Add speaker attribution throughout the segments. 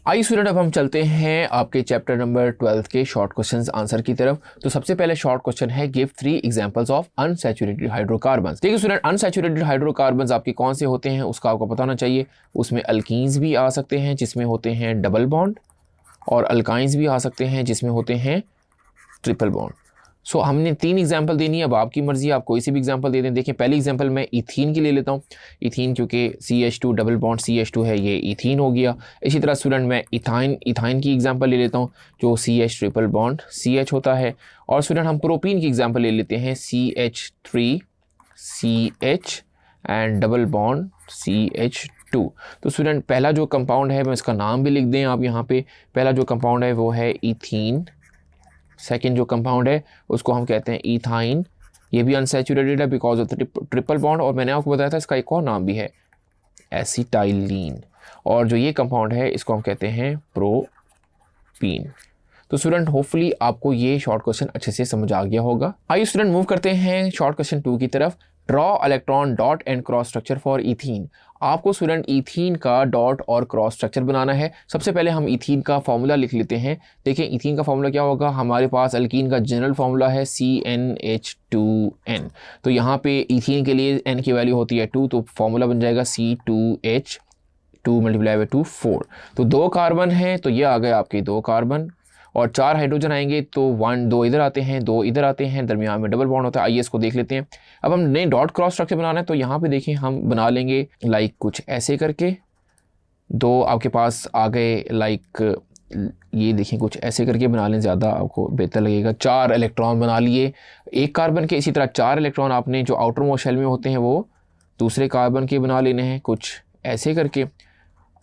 Speaker 1: आइए स्टूडेंट, अब हम चलते हैं आपके चैप्टर नंबर 12 के शॉर्ट क्वेश्चंस आंसर की तरफ। तो सबसे पहले शॉर्ट क्वेश्चन है, give 3 examples of unsaturated hydrocarbons. देखिए स्टूडेंट, अनसैचुरेटेड हाइड्रोकार्बन्स आपके कौन से होते हैं उसका आपको पता होना चाहिए। उसमें अल्कीन्स भी आ सकते हैं जिसमें होते हैं डबल बॉन्ड, और अल्काइंस भी आ सकते हैं जिसमें होते हैं ट्रिपल बॉन्ड। सो हमने 3 एग्जाम्पल देनी है, अब आपकी मर्जी, आप कोई सी भी एग्जाम्पल दे दें। देखिए पहली एग्जाम्पल मैं इथीन के लिए लेता हूँ। इथीन क्योंकि CH2 डबल बॉन्ड CH2 है, ये इथीन हो गया। इसी तरह स्टूडेंट मैं इथाइन की एग्जाम्पल ले लेता हूँ जो CH ट्रिपल बॉन्ड CH होता है। और स्टूडेंट हम प्रोपीन की एग्जाम्पल ले लेते हैं, CH3CH and double bond CH2। तो स्टूडेंट पहला जो कंपाउंड है, मैं इसका नाम भी लिख दें आप यहाँ पे, पहला जो कंपाउंड है वो है इथीन। सेकेंड जो कंपाउंड है उसको हम कहते हैं इथाइन। ये भी अनसैचुरेटेड है because of the triple bond, और मैंने आपको बताया था इसका एक और नाम भी है, एसिटाइलिन। और जो ये कंपाउंड है इसको हम कहते हैं प्रोपीन। तो स्टूडेंट होपफुली आपको ये शॉर्ट क्वेश्चन अच्छे से समझ आ गया होगा। आइए स्टूडेंट मूव करते हैं शॉर्ट क्वेश्चन 2 की तरफ। Draw electron dot and cross structure for ethene. आपको स्टूडेंट इथीन का डॉट और क्रॉस स्ट्रक्चर बनाना है। सबसे पहले हम इथीन का फॉर्मूला लिख लेते हैं। देखिए इथीन का फॉर्मूला क्या होगा, हमारे पास अल्कीन का जनरल फॉर्मूला है CnH2n। तो यहाँ पे इथीन के लिए n की वैल्यू होती है 2, तो फॉर्मूला बन जाएगा C2H2 मल्टीप्लाई बाई 2 4। तो 2 कार्बन है तो ये आ गए आपके 2 कार्बन, और 4 हाइड्रोजन आएंगे तो 1 2 इधर आते हैं, 2 इधर आते हैं, दरमियान में डबल बॉन्ड होता है। आइए इसको देख लेते हैं। अब हम नए डॉट क्रॉस स्ट्रक्चर बनाना है, तो यहाँ पे देखिए हम बना लेंगे लाइक कुछ ऐसे करके। 2 आपके पास आ गए, लाइक ये देखिए कुछ ऐसे करके बना लें, ज़्यादा आपको बेहतर लगेगा। 4 इलेक्ट्रॉन बना लिए एक कार्बन के। इसी तरह 4 इलेक्ट्रॉन आपने जो आउटर मोस्ट शेल में होते हैं वो दूसरे कार्बन के बना लेने हैं, कुछ ऐसे करके।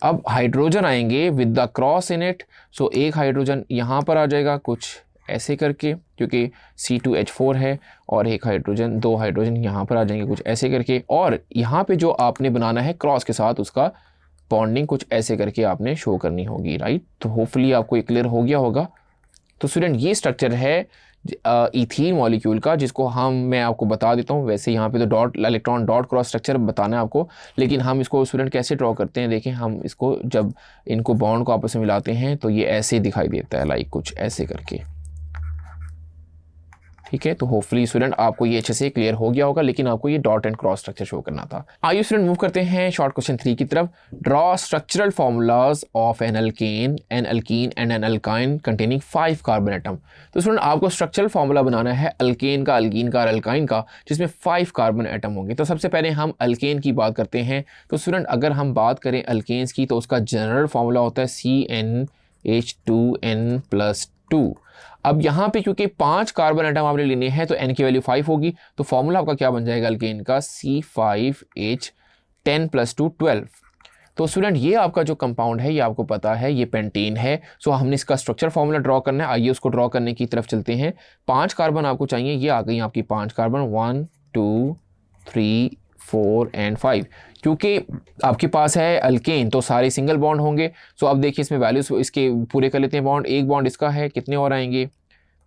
Speaker 1: अब हाइड्रोजन आएंगे with the cross in it. So एक हाइड्रोजन यहाँ पर आ जाएगा कुछ ऐसे करके, क्योंकि C2H4 है, और एक हाइड्रोजन, 2 हाइड्रोजन यहाँ पर आ जाएंगे कुछ ऐसे करके। और यहाँ पे जो आपने बनाना है क्रॉस के साथ, उसका बॉन्डिंग कुछ ऐसे करके आपने शो करनी होगी, राइट। तो होपफुली आपको ये क्लियर हो गया होगा। तो स्टूडेंट ये स्ट्रक्चर है इथीन मॉलिक्यूल का, जिसको मैं आपको बता देता हूँ। वैसे यहाँ पे तो dot electron dot cross structure बताना है आपको, लेकिन हम इसको स्टूडेंट कैसे ड्रॉ करते हैं, देखें हम इसको जब इनको बॉन्ड को आपस में मिलाते हैं तो ये ऐसे दिखाई देता है, लाइक कुछ ऐसे करके, ठीक है। तो होपफुली स्टूडेंट आपको ये अच्छे से क्लियर हो गया होगा, लेकिन आपको ये dot and cross structure show करना था। आइए स्टूडेंट मूव करते हैं शॉर्ट क्वेश्चन 3 की तरफ। Draw structural formulas of an alkane an alkene and an alkyne containing 5 carbon atom. तो स्टूडेंट आपको स्ट्रक्चरल फॉर्मूला बनाना है अल्केन का, अल्कीन का और अल्काइन का, जिसमें 5 कार्बन एटम होंगे। तो सबसे पहले हम अल्केन की बात करते हैं। तो स्टूडेंट अगर हम बात करें अल्केन्स की, तो उसका जनरल फॉर्मूला होता है CnH2n+2। अब यहाँ पे क्योंकि 5 कार्बन एटम आपने लेने हैं तो n की वैल्यू 5 होगी, तो फॉर्मूला आपका क्या बन जाएगा अल्केन का, C5H10+2 12। तो स्टूडेंट ये आपका जो कंपाउंड है ये आपको पता है ये पेंटेन है। सो हमने इसका स्ट्रक्चर फॉर्मूला ड्रॉ करना है। आइए उसको ड्रॉ करने की तरफ चलते हैं। 5 कार्बन आपको चाहिए, ये आ गई आपकी 5 कार्बन, 1 2 3 4 एंड 5। क्योंकि आपके पास है अल्केन तो सारे सिंगल बॉन्ड होंगे। सो अब देखिए इसमें वैल्यूज इसके पूरे कर लेते हैं बॉन्ड। एक बॉन्ड इसका है, कितने और आएंगे,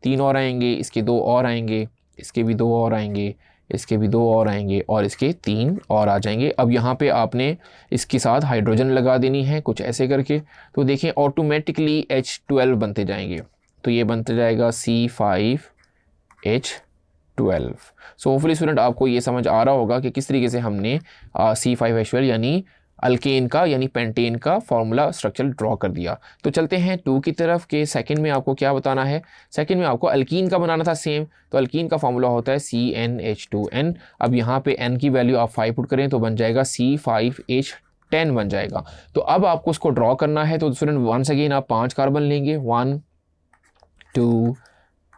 Speaker 1: 3 और आएंगे, इसके 2 और आएंगे, इसके भी 2 और आएंगे, इसके भी 2 और आएंगे, और इसके 3 और आ जाएंगे। अब यहाँ पे आपने इसके साथ हाइड्रोजन लगा देनी है कुछ ऐसे करके। तो देखिए ऑटोमेटिकली H12 बनते जाएंगे। तो ये बनते जाएगा C5H12। सो होपफुली स्टूडेंट आपको ये समझ आ रहा होगा कि किस तरीके से हमने C5H12 यानी अल्केन का यानी पेंटेन का फॉर्मूला स्ट्रक्चर ड्रॉ कर दिया। तो चलते हैं 2 की तरफ के सेकंड में आपको क्या बताना है। सेकंड में आपको अल्कीन का बनाना था सेम। तो अल्कीन का फॉर्मूला होता है CnH2n। अब यहाँ पे n की वैल्यू आप 5 पुट करें तो बन जाएगा C5H10 बन जाएगा। तो अब आपको उसको ड्रॉ करना है। तो स्टूडेंट वंस अगेन आप 5 कार्बन लेंगे, 1 2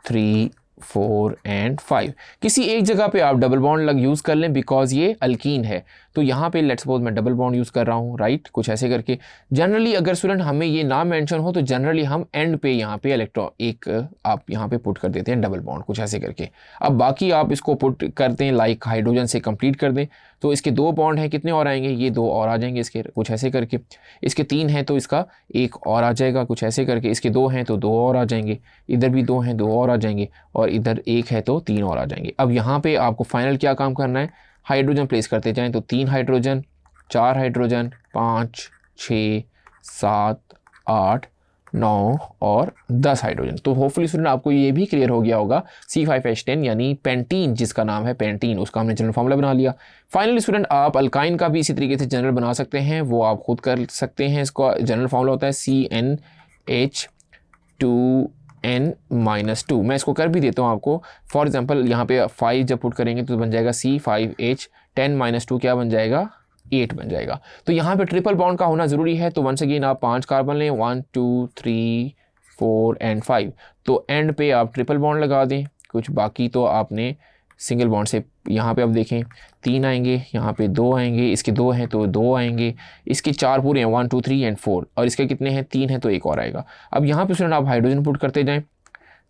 Speaker 1: 3 4 एंड 5। किसी एक जगह पे आप डबल बॉन्ड यूज़ कर लें बिकॉज ये अल्कीन है। तो यहाँ पे लेट्स सपोज मैं डबल बॉन्ड यूज़ कर रहा हूँ, राइट, कुछ ऐसे करके। जनरली अगर स्टूडेंट हमें ये ना मेंशन हो तो जनरली हम एंड पे यहाँ पे इलेक्ट्रॉन एक आप यहाँ पे पुट कर देते हैं डबल बॉन्ड कुछ ऐसे करके। अब बाकी आप इसको पुट करते हैं लाइक हाइड्रोजन से कंप्लीट कर दें। तो इसके 2 बॉन्ड हैं, कितने और आएंगे, ये 2 और आ जाएंगे इसके कुछ ऐसे करके। इसके 3 हैं तो इसका 1 और आ जाएगा कुछ ऐसे करके। इसके 2 हैं तो 2 और आ जाएंगे, इधर भी 2 हैं 2 और आ जाएंगे, और इधर 1 है तो 3 और आ जाएंगे। अब यहाँ पे आपको फाइनल क्या काम करना है, हाइड्रोजन प्लेस करते जाएं। तो 3 हाइड्रोजन, 4 हाइड्रोजन, 5 6, 7, 8, 9 और 10 हाइड्रोजन। तो होपफुली स्टूडेंट आपको ये भी क्लियर हो गया होगा C5H10 यानी पेंटीन, जिसका नाम है पेंटीन, उसका हमने जनरल फार्मूला बना लिया। फाइनली स्टूडेंट आप अल्काइन का भी इसी तरीके से जनरल बना सकते हैं, वो आप खुद कर सकते हैं। इसका जनरल फार्मूला होता है CnH2n-2। मैं इसको कर भी देता हूँ आपको। फॉर एग्जाम्पल यहाँ पे 5 जब पुट करेंगे तो बन जाएगा C5H10-2 क्या बन जाएगा, 8 बन जाएगा। तो यहाँ पे ट्रिपल बॉन्ड का होना ज़रूरी है। तो वंस अगेन आप 5 कार्बन लें, 1 2 3 4 एंड 5। तो एंड पे आप ट्रिपल बॉन्ड लगा दें कुछ, बाकी तो आपने सिंगल बॉन्ड से, यहाँ पे आप देखें 3 आएंगे, यहाँ पे 2 आएंगे, इसके 2 हैं तो 2 आएंगे, इसके 4 पूरे हैं 1 2 3 एंड 4, और इसके कितने हैं 3 हैं तो एक और आएगा। अब यहाँ पे स्टूडेंट आप हाइड्रोजन पुट करते जाएँ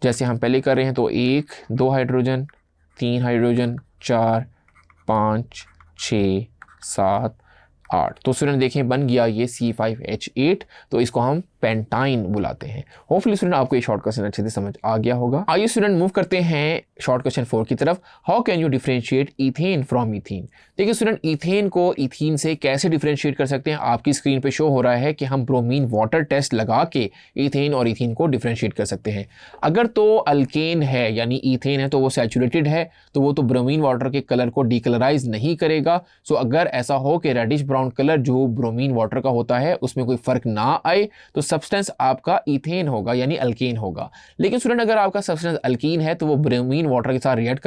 Speaker 1: जैसे हम पहले कर रहे हैं। तो 1 2 हाइड्रोजन, 3 हाइड्रोजन, 4 5 6 7 8। तो स्टूडेंट देखें बन गया ये C5H8। तो इसको हम पेंटाइन बुलाते हैं। होपफुली स्टूडेंट आपको ये शॉर्ट क्वेश्चन अच्छे से समझ आ गया होगा। आइए स्टूडेंट मूव करते हैं शॉर्ट क्वेश्चन 4 की तरफ। How can you differentiate ethane from ethene. देखिए स्टूडेंट इथेन को इथीन से कैसे डिफरेंशिएट कर सकते हैं। आपकी स्क्रीन पे शो हो रहा है कि हम ब्रोमीन वाटर टेस्ट लगा के इथेन और इथीन को डिफरेंशिएट कर सकते हैं। अगर तो अल्केन है यानी इथेन है तो वो सैचुरेटेड है, तो वो तो ब्रोमीन वाटर के कलर को डीकलराइज नहीं करेगा। सो अगर ऐसा हो कि रेडिश ब्राउन कलर जो ब्रोमीन वाटर का होता है उसमें कोई फर्क ना आए तो सब्सटेंस आपका इथेन होगा यानी अल्केन होगा। लेकिन स्टूडेंट अगर आपका सब्सटेंस अल्कीन है तो वो ब्रोमीन वाटर के साथ रिएक्ट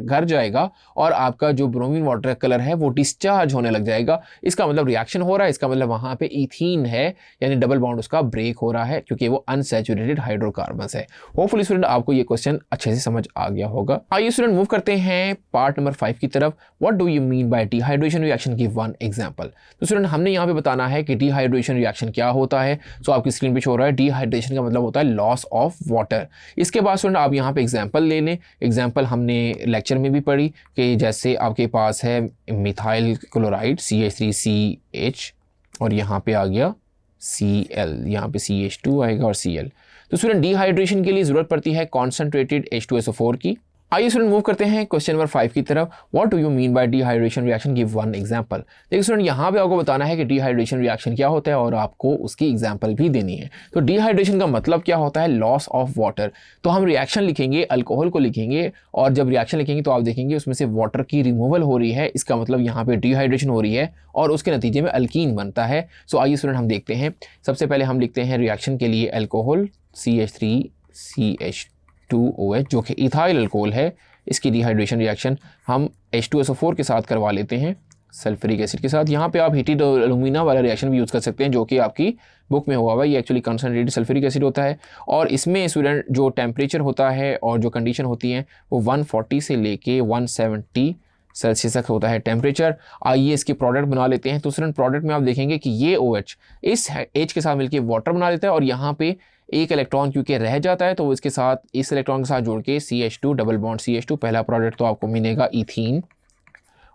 Speaker 1: कर जाएगा और आपका जो ब्रोमीन वाटर का कलर है वो डिस्चार्ज होने लग जाएगा। इसका मतलब रिएक्शन हो रहा है, इसका मतलब वहां पे इथीन है यानी डबल बॉन्ड उसका ब्रेक हो रहा है क्योंकि वो अनसैचुरेटेड हाइड्रोकार्बन्स है। होपफुली स्टूडेंट आपको ये क्वेश्चन अच्छे से समझ आ गया होगा। आइए स्टूडेंट मूव करते हैं पार्ट नंबर 5 की तरफ। What do you mean by dehydration reaction, give one example. तो स्टूडेंट हमने यहाँ पे बताना है कि डिहाइड्रेशन रिएक्शन क्या होता है। सो आपकी स्क्रीन पे हो रहा है डिहाइड्रेशन का मतलब होता है लॉस ऑफ वाटर। इसके बाद स्टूडेंट आप यहाँ पे एग्जांपल ले लें। एग्जांपल हमने लेक्चर में भी पढ़ी कि जैसे आपके पास है मिथाइल क्लोराइड CH3CH और यहाँ पे आ गया Cl, यहाँ पे CH2 आएगा और Cl। तो स्टूडेंट डिहाइड्रेशन के लिए जरूरत पड़ती है कॉन्सेंट्रेटेड H2SO4 की। आइए स्टूडेंट मूव करते हैं क्वेश्चन नंबर 5 की तरफ। What do you mean by dehydration reaction, give one example. देखिए स्टूडेंट यहाँ पे आपको बताना है कि डिहाइड्रेशन रिएक्शन क्या होता है और आपको उसकी एग्जांपल भी देनी है। तो डिहाइड्रेशन का मतलब क्या होता है, लॉस ऑफ वाटर। तो हम रिएक्शन लिखेंगे, अल्कोहल को लिखेंगे और जब रिएक्शन लिखेंगे तो आप देखेंगे उसमें से वाटर की रिमूवल हो रही है। इसका मतलब यहाँ पे डिहाइड्रेशन हो रही है और उसके नतीजे में अल्कीन बनता है। सो आइए स्टूडेंट हम देखते हैं। सबसे पहले हम लिखते हैं रिएक्शन के लिए अल्कोहल CH3CH2OH जो कि इथाइल अल्कोहल है। इसकी डिहाइड्रेशन रिएक्शन हम H2SO4 के साथ करवा लेते हैं, सल्फ्यूरिक एसिड के साथ। यहाँ पे आप हीटेड एल्यूमिना वाला रिएक्शन भी यूज़ कर सकते हैं जो कि आपकी बुक में हुआ हुआ है। ये एक्चुअली कंसनट्रेटेड सल्फ्यूरिक एसिड होता है और इसमें स्टूडेंट जो टेम्परेचर होता है और जो कंडीशन होती है वो 140 से लेके 170 सेल्सियस तक होता है टेम्परेचर। आइए इसके प्रोडक्ट बना लेते हैं। तो स्टूडेंट प्रोडक्ट में आप देखेंगे कि ये OH इस H के साथ मिलकर वाटर बना लेता है और यहाँ पे एक इलेक्ट्रॉन क्योंकि रह जाता है तो इसके साथ इस इलेक्ट्रॉन के साथ जोड़ के CH2 डबल बॉन्ड CH2 पहला प्रोडक्ट तो आपको मिलेगा इथीन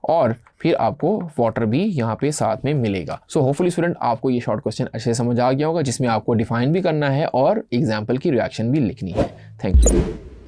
Speaker 1: और फिर आपको वाटर भी यहाँ पे साथ में मिलेगा। सो होपफुली स्टूडेंट आपको ये शॉर्ट क्वेश्चन अच्छे से समझ आ गया होगा जिसमें आपको डिफाइन भी करना है और एग्जाम्पल की रिएक्शन भी लिखनी है। Thank you.